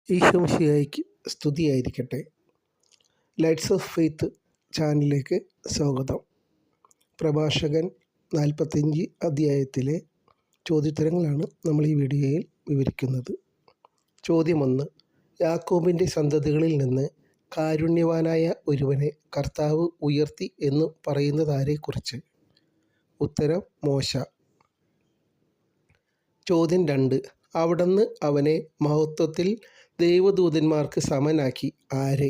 ഈശോമിശിഹായ്ക്ക് സ്തുതിയായിരിക്കട്ടെ. Lights of faith ചാനലിലേക്ക് സ്വാഗതം. പ്രഭാഷകൻ 45 അധ്യായത്തിലെ ചോദ്യോത്തരങ്ങളാണ് നമ്മൾ ഈ വീഡിയോയിൽ വിവരിക്കുന്നത്. ചോദ്യം 1. യാക്കോബിൻ്റെ സന്തതികളിൽ നിന്ന് കാരുണ്യവാനായ ഒരുവനെ കർത്താവ് ഉയർത്തി എന്നു പറയുന്നതാരെക്കുറിച്ച്? ഉത്തരം മോശ. ചോദ്യം 2. അവിടുന്ന് അവനെ മഹത്വത്തിൽ ദൈവദൂതന്മാർക്ക് സമനാക്കി ആരെ?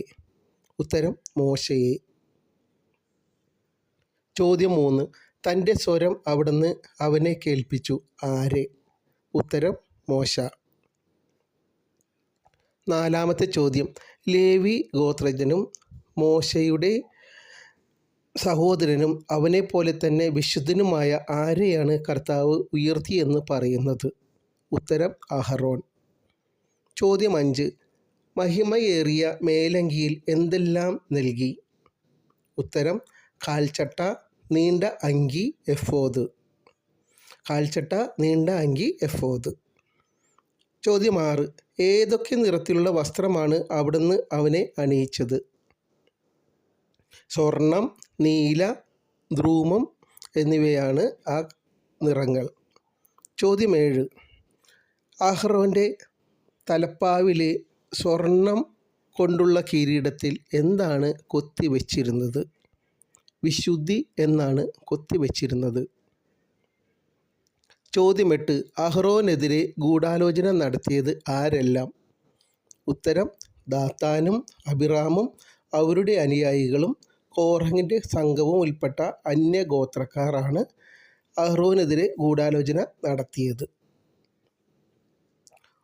ഉത്തരം മോശയെ. ചോദ്യം 3. തൻ്റെ സ്വരം അവിടുന്ന് അവനെ കേൾപ്പിച്ചു ആരെ? ഉത്തരം മോശ. 4. ചോദ്യം. ലേവി ഗോത്രജനും മോശയുടെ സഹോദരനും അവനെപ്പോലെ തന്നെ വിശുദ്ധനുമായ ആരെയാണ് കർത്താവ് ഉയർത്തിയെന്ന് പറയുന്നത്? ഉത്തരം അഹറോൻ. ചോദ്യം 5. മഹിമയേറിയ മേലങ്കിയിൽ എന്തെല്ലാം നൽകി? ഉത്തരം കാൽച്ചട്ട, നീണ്ട അങ്കി, എഫോദ്. കാൽച്ചട്ട, നീണ്ട അങ്കി, എഫോദ്. ചോദ്യം 6. ഏതൊക്കെ നിറത്തിലുള്ള വസ്ത്രമാണ് അവിടുന്ന് അവനെ അണിയിച്ചത്? സ്വർണം, നീല, ധ്രൂമം എന്നിവയാണ് ആ നിറങ്ങൾ. ചോദ്യം 7. അഹ്റോൻ്റെ തലപ്പാവിലെ സ്വർണം കൊണ്ടുള്ള കിരീടത്തിൽ എന്താണ് കൊത്തിവെച്ചിരുന്നത്? വിശുദ്ധി എന്നാണ് കൊത്തിവെച്ചിരുന്നത്. ചോദ്യം 8. അഹ്റോനെതിരെ ഗൂഢാലോചന നടത്തിയത് ആരെല്ലാം? ഉത്തരം ദാത്താനും അബിറാമും അവരുടെ അനുയായികളും കോറഹിൻ്റെ സംഘവും ഉൾപ്പെട്ട അന്യഗോത്രക്കാരാണ് അഹ്റോനെതിരെ ഗൂഢാലോചന നടത്തിയത്.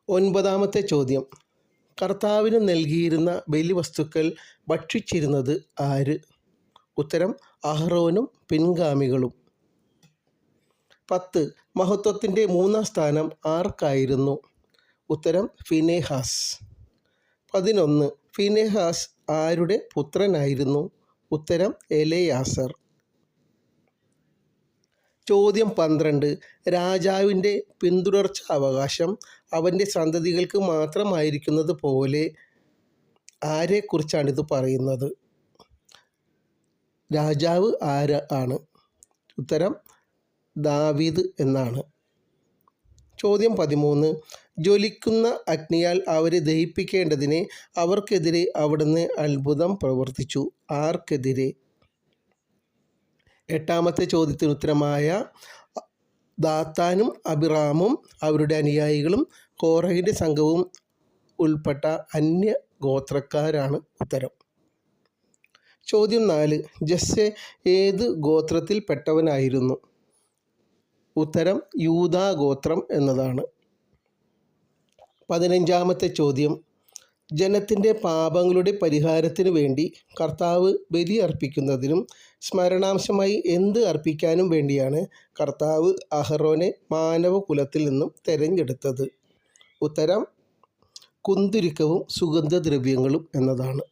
9. ചോദ്യം. കർത്താവിന് നൽകിയിരുന്ന ബലിവസ്തുക്കൾ ഭക്ഷിച്ചിരുന്നത് ആര്? ഉത്തരം അഹ്റോനും പിൻഗാമികളും. 10. മഹത്വത്തിൻ്റെ 3-ാം സ്ഥാനം ആർക്കായിരുന്നു? ഉത്തരം ഫിനെഹാസ്. 11. ഫിനെഹാസ് ആരുടെ പുത്രനായിരുന്നു? ഉത്തരം എലെയാസർ. ചോദ്യം 12. രാജാവിൻ്റെ പിന്തുടർച്ചാ അവകാശം അവൻ്റെ സന്തതികൾക്ക് മാത്രമായിരിക്കുന്നത് പോലെ ആരെക്കുറിച്ചാണിത് പറയുന്നത്? രാജാവ് ആണ്? ഉത്തരം ദാവീദ് എന്നാണ്. ചോദ്യം 13. ജ്വലിക്കുന്ന അഗ്നിയാൽ അവരെ ദഹിപ്പിക്കേണ്ടതിന് അവർക്കെതിരെ അവിടുന്ന് അത്ഭുതം പ്രവർത്തിച്ചു ആർക്കെതിരെ? 8. ചോദ്യത്തിന് ഉത്തരമായ ദാത്താനും അബിറാമും അവരുടെ അനുയായികളും കോറഹിൻ്റെ സംഘവും ഉൾപ്പെട്ട അന്യ ഗോത്രക്കാരാണ് ഉത്തരം. ചോദ്യം 4. ജസ്സെ ഏത് ഗോത്രത്തിൽ പെട്ടവനായിരുന്നു? ഉത്തരം യൂദാ ഗോത്രം എന്നതാണ്. 15. ചോദ്യം. ജനത്തിൻ്റെ പാപങ്ങളുടെ പരിഹാരത്തിനു വേണ്ടി കർത്താവ് ബലി അർപ്പിക്കുന്നതിനും സ്മരണാംശമായി എന്ത് അർപ്പിക്കാനും വേണ്ടിയാണ് കർത്താവ് അഹ്റോനെ മാനവകുലത്തിൽ നിന്നും തിരഞ്ഞെടുത്തത്? ഉത്തരം കുന്തുരുക്കവും സുഗന്ധദ്രവ്യങ്ങളും എന്നതാണ്.